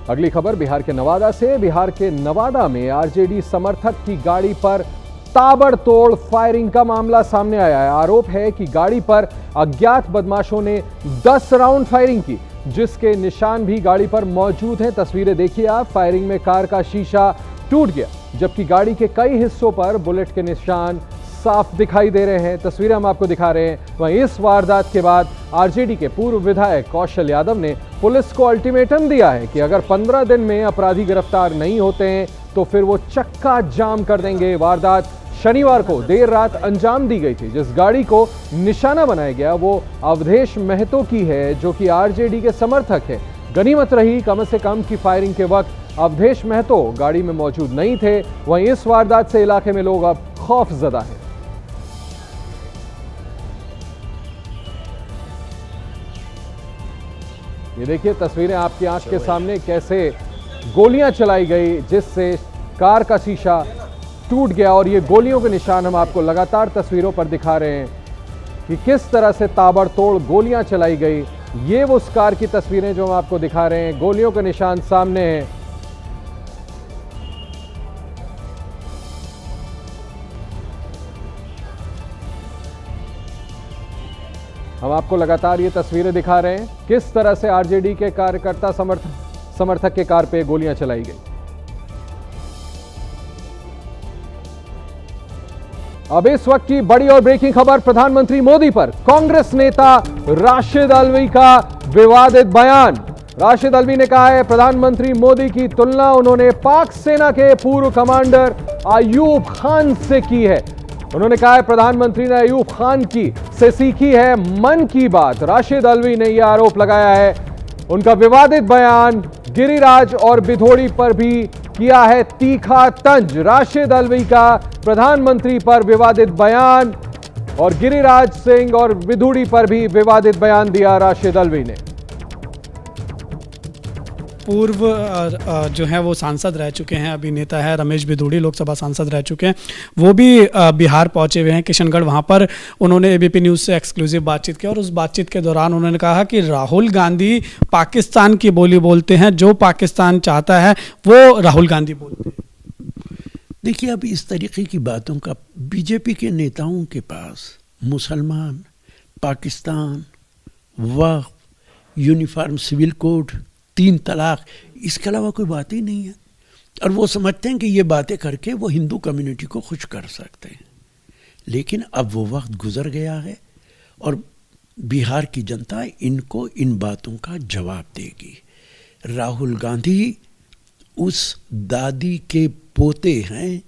अगली खबर बिहार के नवादा से। बिहार के नवादा में आरजेडी समर्थक की गाड़ी पर ताबड़तोड़ फायरिंग का मामला सामने आया है। आरोप है कि गाड़ी पर अज्ञात बदमाशों ने 10 राउंड फायरिंग की, जिसके निशान भी गाड़ी पर मौजूद हैं। तस्वीरें देखिए आप। फायरिंग में कार का शीशा टूट गया, जबकि गाड़ी के कई हिस्सों पर बुलेट के निशान साफ दिखाई दे रहे हैं। तस्वीरें हम आपको दिखा रहे हैं। वहीं इस वारदात के बाद आरजेडी के पूर्व विधायक कौशल यादव ने पुलिस को अल्टीमेटम दिया है कि अगर 15 दिन में अपराधी गिरफ्तार नहीं होते हैं तो फिर वो चक्का जाम कर देंगे। वारदात शनिवार को देर रात अंजाम दी गई थी। जिस गाड़ी को निशाना बनाया गया वो अवधेश महतो की है, जो कि आरजेडी के समर्थक है। गनीमत रही कम से कम की फायरिंग के वक्त अवधेश महतो गाड़ी में मौजूद नहीं थे। वहीं इस वारदात से इलाके में लोग अब खौफजदा हैं। ये देखिए तस्वीरें आपकी आंख के सामने, कैसे गोलियां चलाई गई, जिससे कार का शीशा टूट गया। और ये गोलियों के निशान हम आपको लगातार तस्वीरों पर दिखा रहे हैं कि किस तरह से ताबड़तोड़ गोलियां चलाई गई। ये वो उस कार की तस्वीरें जो हम आपको दिखा रहे हैं, गोलियों के निशान सामने हैं। हम आपको लगातार ये तस्वीरें दिखा रहे हैं किस तरह से आरजेडी के कार्यकर्ता समर्थक के कार पे गोलियां चलाई गई। अब इस वक्त की बड़ी और ब्रेकिंग खबर प्रधानमंत्री मोदी पर कांग्रेस नेता राशिद अल्वी का विवादित बयान। राशिद अल्वी ने कहा है प्रधानमंत्री मोदी की तुलना उन्होंने पाक सेना के पूर्व कमांडर अयूब खान से की है। उन्होंने कहा है प्रधानमंत्री ने अयूब खान से सीखी है मन की बात। राशिद अल्वी ने यह आरोप लगाया है। उनका विवादित बयान गिरिराज और बिधोड़ी पर भी किया है तीखा तंज। राशिद अल्वी का प्रधानमंत्री पर विवादित बयान और गिरिराज सिंह और बिधोड़ी पर भी विवादित बयान दिया राशिद अल्वी ने। पूर्व जो है वो सांसद रह चुके हैं, अभिनेता है रमेश बिधूड़ी, लोकसभा सांसद रह चुके हैं। वो भी बिहार पहुंचे हुए हैं, किशनगढ़। वहां पर उन्होंने एबीपी न्यूज़ से एक्सक्लूसिव बातचीत की और उस बातचीत के दौरान उन्होंने कहा कि राहुल गांधी पाकिस्तान की बोली बोलते हैं, जो पाकिस्तान चाहता है वो राहुल गांधी बोलते हैं। देखिए, अब इस तरीके की बातों का बीजेपी के नेताओं के पास मुसलमान, पाकिस्तान, वक्फ, यूनिफॉर्म सिविल कोड, 3 तलाक, इसके अलावा कोई बात ही नहीं है। और वो समझते हैं कि ये बातें करके वो हिंदू कम्युनिटी को खुश कर सकते हैं। लेकिन अब वो वक्त गुजर गया है और बिहार की जनता इनको इन बातों का जवाब देगी। राहुल गांधी उस दादी के पोते हैं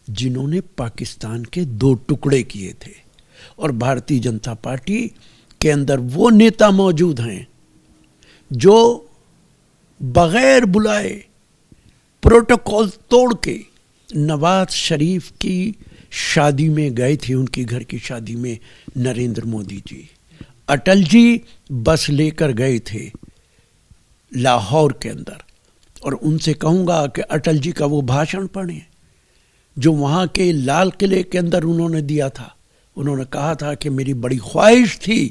जिन्होंने पाकिस्तान के 2 टुकड़े किए थे, और भारतीय जनता पार्टी के अंदर वो नेता मौजूद हैं जो बगैर बुलाए प्रोटोकॉल तोड़ के नवाज शरीफ की शादी में गए थे, उनके घर की शादी में नरेंद्र मोदी जी। अटल जी बस लेकर गए थे लाहौर के अंदर, और उनसे कहूँगा कि अटल जी का वो भाषण पढ़ें जो वहाँ के लाल किले के अंदर उन्होंने दिया था। उन्होंने कहा था कि मेरी बड़ी ख्वाहिश थी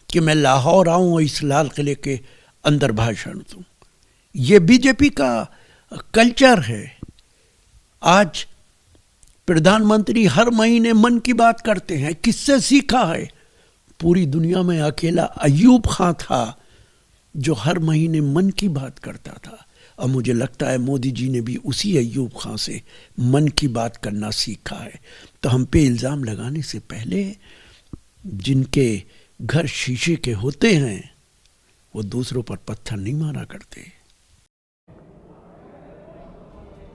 कि मैं लाहौर आऊँ और इस लाल किले के अंदर भाषण दूं। ये बीजेपी का कल्चर है। आज प्रधानमंत्री हर महीने मन की बात करते हैं। किससे सीखा है? पूरी दुनिया में अकेला अयूब खान था जो हर महीने मन की बात करता था, और मुझे लगता है मोदी जी ने भी उसी अयूब खान से मन की बात करना सीखा है। तो हम पे इल्ज़ाम लगाने से पहले जिनके घर शीशे के होते हैं वो दूसरों पर पत्थर नहीं मारा करते।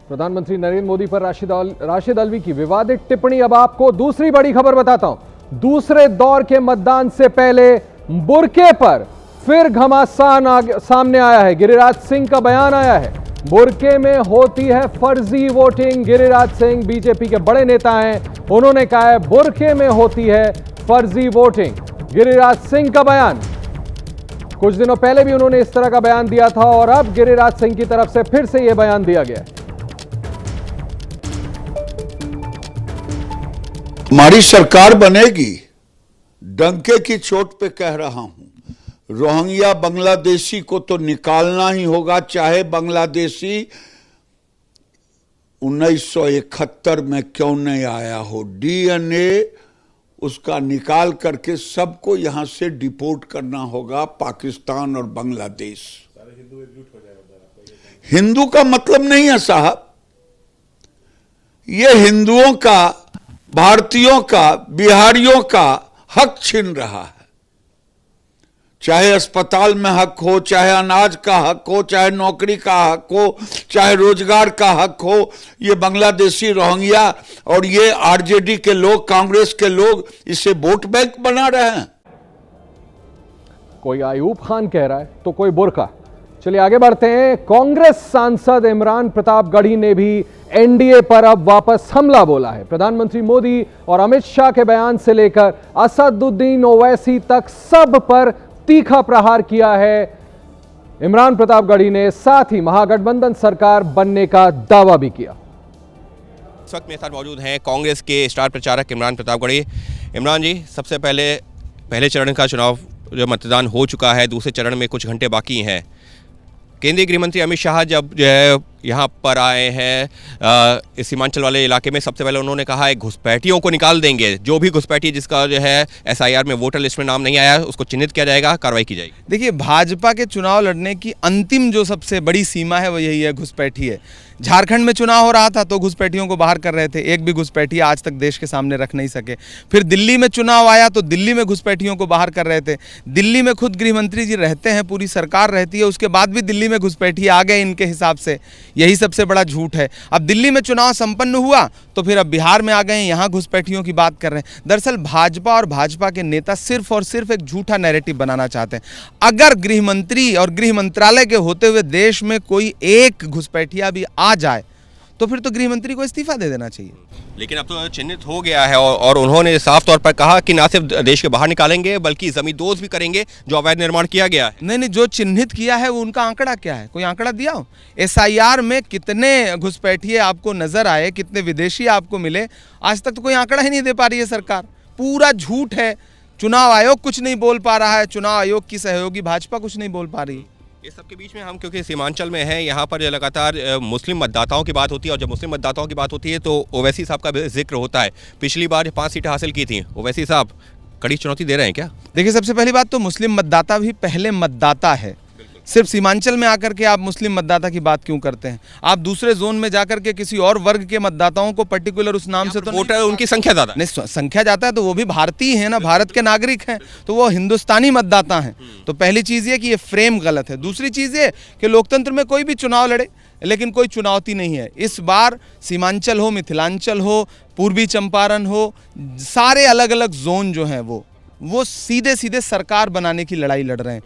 प्रधानमंत्री नरेंद्र मोदी पर राशिद अल्वी की विवादित टिप्पणी। अब आपको दूसरी बड़ी खबर बताता हूं। दूसरे दौर के मतदान से पहले बुर्के पर फिर घमासान सामने आया है। गिरिराज सिंह का बयान आया है, बुर्के में होती है फर्जी वोटिंग। गिरिराज सिंह बीजेपी के बड़े नेता हैं, उन्होंने कहा है बुर्के में होती है फर्जी वोटिंग। गिरिराज सिंह का बयान। कुछ दिनों पहले भी उन्होंने इस तरह का बयान दिया था और अब गिरिराज सिंह की तरफ से फिर से यह बयान दिया गया है। हमारी सरकार बनेगी, डंके की चोट पे कह रहा हूं। रोहिंग्या बांग्लादेशी को तो निकालना ही होगा, चाहे बांग्लादेशी 1971 में क्यों नहीं आया हो। डीएनए उसका निकाल करके सबको यहां से डिपोर्ट करना होगा, पाकिस्तान और बांग्लादेश। हिंदू का मतलब नहीं है साहब, ये हिंदुओं का, भारतीयों का, बिहारियों का हक छीन रहा है। चाहे अस्पताल में हक हो, चाहे अनाज का हक हो, चाहे नौकरी का हक हो, चाहे रोजगार का हक हो, ये बांग्लादेशी, रोहिंग्या और ये आरजेडी के लोग, कांग्रेस के लोग इसे वोट बैंक बना रहे हैं। कोई आयूब खान कह रहा है तो कोई बुर्का। चलिए आगे बढ़ते हैं। कांग्रेस सांसद इमरान प्रतापगढ़ी ने भी एनडीए पर अब वापस हमला बोला है। प्रधानमंत्री मोदी और अमित शाह के बयान से लेकर असदुद्दीन ओवैसी तक सब पर तीखा प्रहार किया है इमरान प्रतापगढ़ी ने। साथ ही महागठबंधन सरकार बनने का दावा भी किया। इस वक्त मेरे साथ मौजूद हैं कांग्रेस के स्टार प्रचारक इमरान प्रतापगढ़ी। इमरान जी, सबसे पहले चरण का चुनाव जो मतदान हो चुका है, दूसरे चरण में कुछ घंटे बाकी हैं। केंद्रीय गृह मंत्री अमित शाह जब जो है यहाँ पर आए हैं इस सीमांचल वाले इलाके में, सबसे पहले उन्होंने कहा है घुसपैठियों को निकाल देंगे। जो भी घुसपैठी जिसका जो है एसआईआर में वोटर लिस्ट में नाम नहीं आया, उसको चिन्हित किया जाएगा, कार्रवाई की जाएगी। देखिए, भाजपा के चुनाव लड़ने की अंतिम जो सबसे बड़ी सीमा है वो यही है, घुसपैठी है। झारखंड में चुनाव हो रहा था तो घुसपैठियों को बाहर कर रहे थे, एक भी घुसपैठी आज तक देश के सामने रख नहीं सके। फिर दिल्ली में चुनाव आया तो दिल्ली में घुसपैठियों को बाहर कर रहे थे। दिल्ली में खुद गृह मंत्री जी रहते हैं, पूरी सरकार रहती है, उसके बाद भी दिल्ली में घुसपैठी आ गए इनके हिसाब से। यही सबसे बड़ा झूठ है। अब दिल्ली में चुनाव संपन्न हुआ तो फिर अब बिहार में आ गए, यहाँ घुसपैठियों की बात कर रहे हैं। दरअसल भाजपा और भाजपा के नेता सिर्फ और सिर्फ एक झूठा नैरेटिव बनाना चाहते हैं। अगर गृह मंत्री और गृह मंत्रालय के होते हुए देश में कोई एक घुसपैठिया भी आ जाए तो फिर तो गृह मंत्री को इस्तीफा दे देना चाहिए। लेकिन अब तो चिन्हित हो गया है और उन्होंने साफ तौर पर कहा कि ना सिर्फ देश के बाहर निकालेंगे बल्कि जमींदोज भी करेंगे जो अवैध निर्माण किया गया है। नहीं, जो चिन्हित किया है वो उनका आंकड़ा क्या है? कोई आंकड़ा दिया हो? एसआईआर में कितने घुसपैठिए आपको नजर आए, कितने विदेशी आपको मिले? आज तक तो कोई आंकड़ा ही नहीं दे पा रही है सरकार। पूरा झूठ है। चुनाव आयोग कुछ नहीं बोल पा रहा है, चुनाव आयोग की सहयोगी भाजपा कुछ नहीं बोल पा रही। इस सबके बीच में हम क्योंकि सीमांचल में हैं, यहाँ पर लगातार मुस्लिम मतदाताओं की बात होती है और जब मुस्लिम मतदाताओं की बात होती है तो ओवैसी साहब का जिक्र होता है। पिछली बार 5 सीटें हासिल की थी। ओवैसी साहब कड़ी चुनौती दे रहे हैं क्या? देखिए, सबसे पहली बात तो मुस्लिम मतदाता भी पहले मतदाता है। सिर्फ सीमांचल में आकर के आप मुस्लिम मतदाता की बात क्यों करते हैं? आप दूसरे जोन में जाकर के किसी और वर्ग के मतदाताओं को पर्टिकुलर उस नाम से तो वोटर उनकी संख्या ज़्यादा नहीं, संख्या जाता है तो वो भी भारतीय है ना, भारत के नागरिक हैं, तो वो हिंदुस्तानी मतदाता हैं। तो पहली चीज़ ये कि ये फ्रेम गलत है। दूसरी चीज़ ये कि लोकतंत्र में कोई भी चुनाव लड़े लेकिन कोई चुनौती नहीं है। इस बार सीमांचल हो, मिथिलांचल हो, पूर्वी चंपारण हो, सारे अलग अलग जोन जो हैं वो सीधे सीधे सरकार बनाने की लड़ाई लड़ रहे हैं।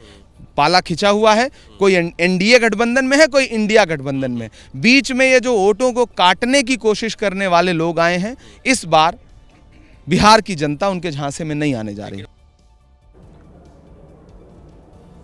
पाला खिंचा हुआ है, कोई एनडीए गठबंधन में है, कोई इंडिया गठबंधन में। बीच में ये जो वोटों को काटने की कोशिश करने वाले लोग आए हैं, इस बार बिहार की जनता उनके झांसे में नहीं आने जा रही।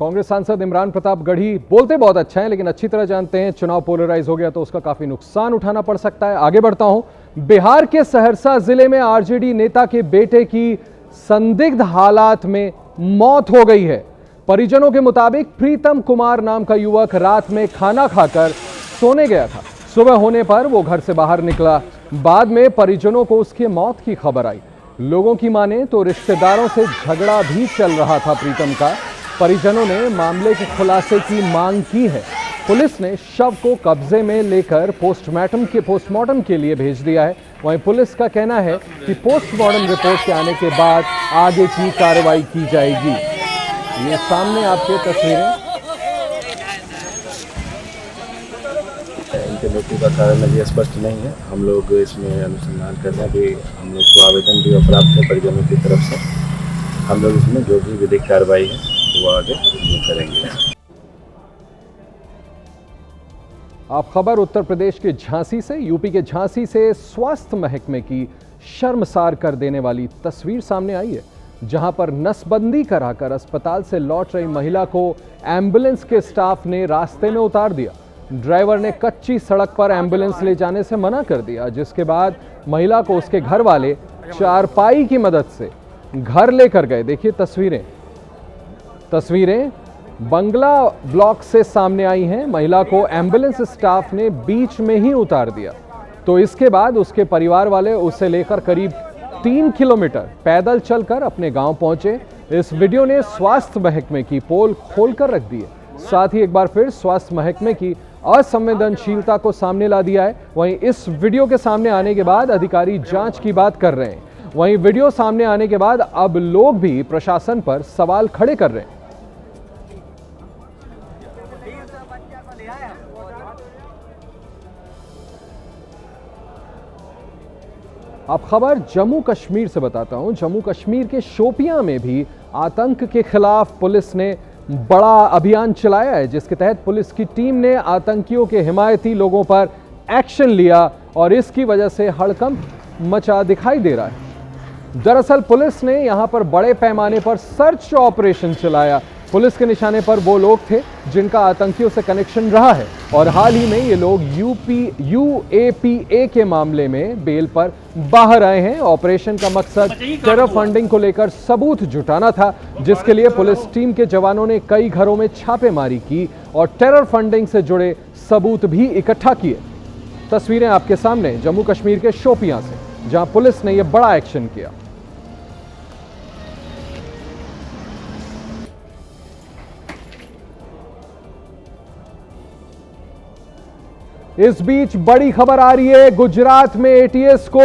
कांग्रेस सांसद इमरान प्रतापगढ़ी बोलते बहुत अच्छा है लेकिन अच्छी तरह जानते हैं चुनाव पोलराइज हो गया तो उसका काफी नुकसान उठाना पड़ सकता है। आगे बढ़ता हूं। बिहार के सहरसा जिले में आरजेडी नेता के बेटे की संदिग्ध हालात में मौत हो गई है। परिजनों के मुताबिक प्रीतम कुमार नाम का युवक रात में खाना खाकर सोने गया था। सुबह होने पर वो घर से बाहर निकला। बाद में परिजनों को उसकी मौत की खबर आई। लोगों की माने तो रिश्तेदारों से झगड़ा भी चल रहा था प्रीतम का। परिजनों ने मामले के खुलासे की मांग की है। पुलिस ने शव को कब्जे में लेकर पोस्टमार्टम के लिए भेज दिया है। वहीं पुलिस का कहना है कि पोस्टमार्टम रिपोर्ट के आने के बाद आगे की कार्रवाई की जाएगी। ये सामने आपके तस्वीरें। इनके मृत्यु का कारण अभी स्पष्ट नहीं है। हम लोग इसमें अनुसंधान कर रहे हैं। अभी हम लोग को आवेदन भी प्राप्त है परिजनों की तरफ से। हम लोग इसमें जो भी विधिक कार्रवाई है वो आगे करेंगे। आप खबर उत्तर प्रदेश के झांसी से, यूपी के झांसी से स्वास्थ्य महकमे की शर्मसार कर देने वाली तस्वीर सामने आई है, जहां पर नसबंदी कराकर अस्पताल से लौट रही महिला को एम्बुलेंस के स्टाफ ने रास्ते में उतार दिया। ड्राइवर ने कच्ची सड़क पर एम्बुलेंस ले जाने से मना कर दिया, जिसके बाद महिला को उसके घर वाले चारपाई की मदद से घर लेकर गए। देखिए तस्वीरें। तस्वीरें बंगला ब्लॉक से सामने आई हैं। महिला को एम्बुलेंस स्टाफ ने बीच में ही उतार दिया, तो इसके बाद उसके परिवार वाले उसे लेकर करीब 3 किलोमीटर पैदल चलकर अपने गांव पहुंचे। इस वीडियो ने स्वास्थ्य महकमे की पोल खोलकर रख दी है। साथ ही एक बार फिर स्वास्थ्य महकमे की असंवेदनशीलता को सामने ला दिया है। वहीं इस वीडियो के सामने आने के बाद अधिकारी जांच की बात कर रहे हैं। वहीं वीडियो सामने आने के बाद अब लोग भी प्रशासन पर सवाल खड़े कर रहे हैं। अब खबर जम्मू कश्मीर से बताता हूं। जम्मू कश्मीर के शोपियां में भी आतंक के खिलाफ पुलिस ने बड़ा अभियान चलाया है, जिसके तहत पुलिस की टीम ने आतंकियों के हिमायती लोगों पर एक्शन लिया और इसकी वजह से हड़कंप मचा दिखाई दे रहा है। दरअसल पुलिस ने यहां पर बड़े पैमाने पर सर्च ऑपरेशन चलाया। पुलिस के निशाने पर वो लोग थे जिनका आतंकियों से कनेक्शन रहा है और हाल ही में ये लोग यूएपीए के मामले में बेल पर बाहर आए हैं। ऑपरेशन का मकसद टेरर फंडिंग को लेकर सबूत जुटाना था, जिसके लिए पुलिस टीम के जवानों ने कई घरों में छापेमारी की और टेरर फंडिंग से जुड़े सबूत भी इकट्ठा किए। तस्वीरें आपके सामने जम्मू कश्मीर के शोपियां से, जहां पुलिस ने यह बड़ा एक्शन किया। इस बीच बड़ी खबर आ रही है। गुजरात में एटीएस को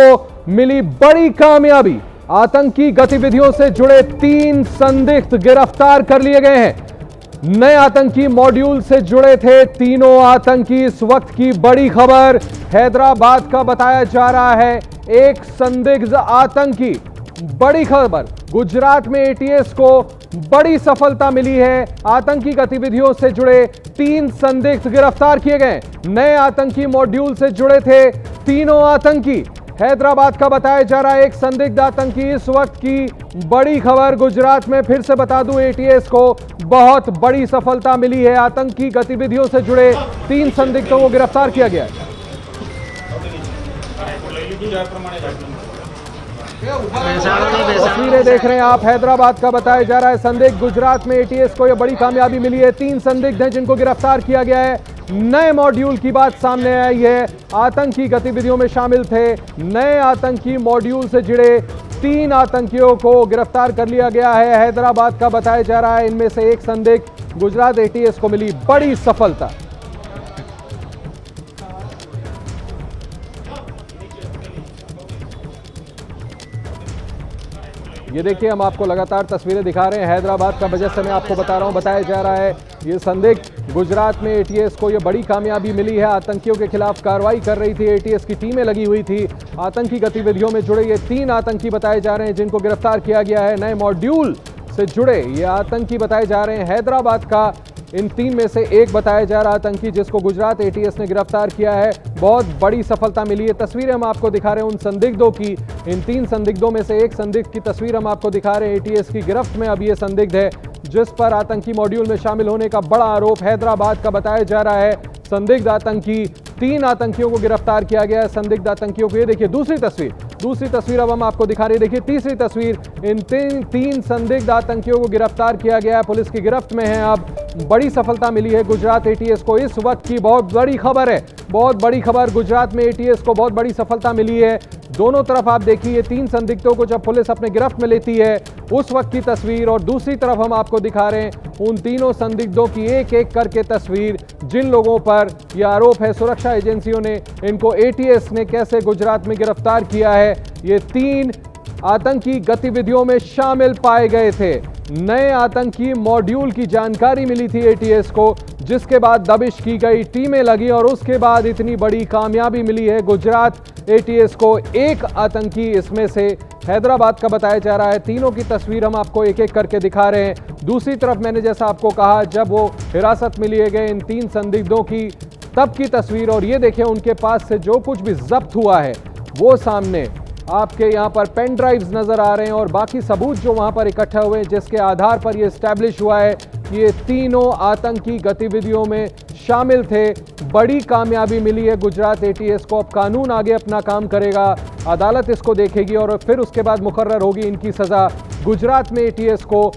मिली बड़ी कामयाबी। आतंकी गतिविधियों से जुड़े 3 संदिग्ध गिरफ्तार कर लिए गए हैं। नए आतंकी मॉड्यूल से जुड़े थे तीनों आतंकी। इस वक्त की बड़ी खबर हैदराबाद का बताया जा रहा है। एक संदिग्ध आतंकी। बड़ी खबर, गुजरात में एटीएस को बड़ी सफलता मिली है। आतंकी गतिविधियों से जुड़े 3 संदिग्ध गिरफ्तार किए गए। नए आतंकी मॉड्यूल से जुड़े थे तीनों आतंकी। हैदराबाद का बताया जा रहा है एक संदिग्ध आतंकी। इस वक्त की बड़ी खबर गुजरात में, फिर से बता दूं, एटीएस को बहुत बड़ी सफलता मिली है। आतंकी गतिविधियों से जुड़े 3 संदिग्धों को गिरफ्तार किया गया है। तस्वीरें देख रहे हैं आप, हैदराबाद का बताया जा रहा है संदिग्ध। गुजरात में एटीएस को यह बड़ी कामयाबी मिली है। 3 संदिग्ध हैं जिनको गिरफ्तार किया गया है। नए मॉड्यूल की बात सामने आई है। आतंकी गतिविधियों में शामिल थे। नए आतंकी मॉड्यूल से जुड़े 3 आतंकियों को गिरफ्तार कर लिया गया है। हैदराबाद का बताया जा रहा है इनमें से एक संदिग्ध। गुजरात एटीएस को मिली बड़ी सफलता। ये देखिए, हम आपको लगातार तस्वीरें दिखा रहे हैं हैदराबाद का। बजट से मैं आपको बता रहा हूं, बताया जा रहा है ये संदिग्ध। गुजरात में एटीएस को ये बड़ी कामयाबी मिली है। आतंकियों के खिलाफ कार्रवाई कर रही थी, एटीएस की टीमें लगी हुई थी। आतंकी गतिविधियों में जुड़े ये 3 आतंकी बताए जा रहे हैं जिनको गिरफ्तार किया गया है। नए मॉड्यूल से जुड़े ये आतंकी बताए जा रहे हैं। हैदराबाद का इन 3 में से एक बताया जा रहा आतंकी जिसको गुजरात एटीएस ने गिरफ्तार किया है। बहुत बड़ी सफलता मिली है। तस्वीरें हम आपको दिखा रहे हैं उन संदिग्धों की। इन 3 संदिग्धों में से एक संदिग्ध की तस्वीर हम आपको दिखा रहे हैं। एटीएस की गिरफ्त में अब ये संदिग्ध है जिस पर आतंकी मॉड्यूल में शामिल होने का बड़ा आरोप हैदराबाद का बताया जा रहा है। संदिग्ध आतंकी, 3 आतंकियों को गिरफ्तार किया गया है। संदिग्ध आतंकियों को ये देखिए दूसरी तस्वीर अब हम आपको दिखा रहे हैं। देखिए तीसरी तस्वीर, इन 3 संदिग्ध आतंकियों को गिरफ्तार किया गया है। पुलिस की गिरफ्त में है। अब बड़ी सफलता मिली है गुजरात एटीएस को। इस वक्त की बहुत बड़ी खबर है, बहुत बड़ी खबर। गुजरात में एटीएस को बहुत बड़ी सफलता मिली है। दोनों तरफ आप देखिए 3 संदिग्धों को जब पुलिस अपने गिरफ्त में लेती है उस वक्त की तस्वीर, और दूसरी तरफ हम आपको दिखा रहे हैं उन तीनों संदिग्धों की एक एक करके तस्वीर, जिन लोगों पर यह आरोप है सुरक्षा एजेंसियों ने इनको एटीएस ने कैसे गुजरात में गिरफ्तार किया है। ये 3 आतंकी गतिविधियों में शामिल पाए गए थे। नए आतंकी मॉड्यूल की जानकारी मिली थी एटीएस को, जिसके बाद दबिश की गई, टीमें लगी और उसके बाद इतनी बड़ी कामयाबी मिली है गुजरात एटीएस को। एक आतंकी इसमें से हैदराबाद का बताया जा रहा है। तीनों की तस्वीर हम आपको एक एक करके दिखा रहे हैं। दूसरी तरफ मैंने जैसा आपको कहा, जब वो हिरासत में लिए गए इन 3 संदिग्धों की, तब की तस्वीर, और ये देखें उनके पास से जो कुछ भी जब्त हुआ है वो सामने आपके यहाँ पर पेन ड्राइव्स नजर आ रहे हैं और बाकी सबूत जो वहाँ पर इकट्ठा हुए हैं, जिसके आधार पर ये एस्टैब्लिश हुआ है कि ये तीनों आतंकी गतिविधियों में शामिल थे। बड़ी कामयाबी मिली है गुजरात एटीएस को। अब कानून आगे अपना काम करेगा, अदालत इसको देखेगी और फिर उसके बाद मुकर्रर होगी इनकी सज़ा। गुजरात में एटीएस को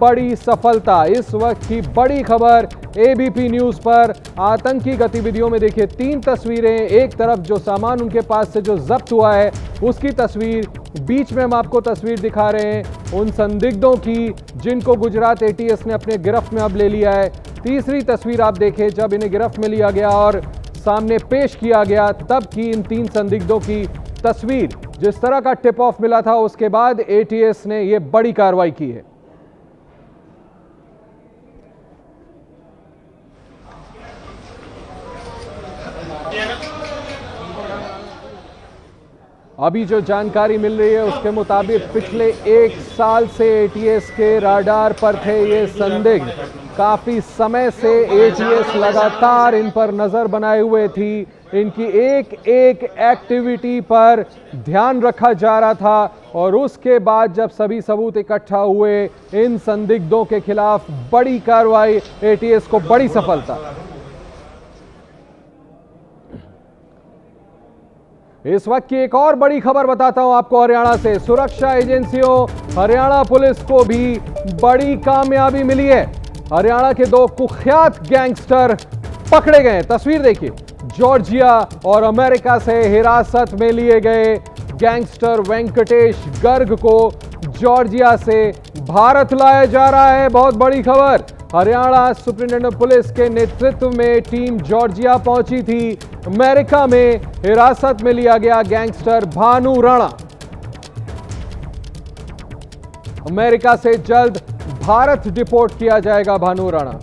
बड़ी सफलता। इस वक्त की बड़ी खबर एबीपी न्यूज पर। आतंकी गतिविधियों में देखिए 3 तस्वीरें। एक तरफ जो सामान उनके पास से जो जब्त हुआ है उसकी तस्वीर, बीच में हम आपको तस्वीर दिखा रहे हैं उन संदिग्धों की जिनको गुजरात एटीएस ने अपने गिरफ्त में अब ले लिया है। तीसरी तस्वीर आप देखें जब इन्हें गिरफ्त में लिया गया और सामने पेश किया गया तब की इन 3 संदिग्धों की तस्वीर। जिस तरह का टिप ऑफ मिला था उसके बाद एटीएस ने यह बड़ी कार्रवाई की है। अभी जो जानकारी मिल रही है उसके मुताबिक पिछले 1 साल से एटीएस के राडार पर थे ये संदिग्ध। काफी समय से एटीएस लगातार इन पर नजर बनाए हुए थी। इनकी एक एक एक्टिविटी पर ध्यान रखा जा रहा था और उसके बाद जब सभी सबूत इकट्ठा हुए इन संदिग्धों के खिलाफ बड़ी कार्रवाई, एटीएस को बड़ी सफलता। इस वक्त की एक और बड़ी खबर बताता हूं आपको हरियाणा से। सुरक्षा एजेंसियों, हरियाणा पुलिस को भी बड़ी कामयाबी मिली है। हरियाणा के 2 कुख्यात गैंगस्टर पकड़े गए। तस्वीर देखिए, जॉर्जिया और अमेरिका से हिरासत में लिए गए गैंगस्टर वेंकटेश गर्ग को जॉर्जिया से भारत लाया जा रहा है। बहुत बड़ी खबर। हरियाणा सुप्रिंटेंडेंट पुलिस के नेतृत्व में टीम जॉर्जिया पहुंची थी। अमेरिका में हिरासत में लिया गया गैंगस्टर भानु राणा अमेरिका से जल्द भारत डिपोर्ट किया जाएगा। भानु राणा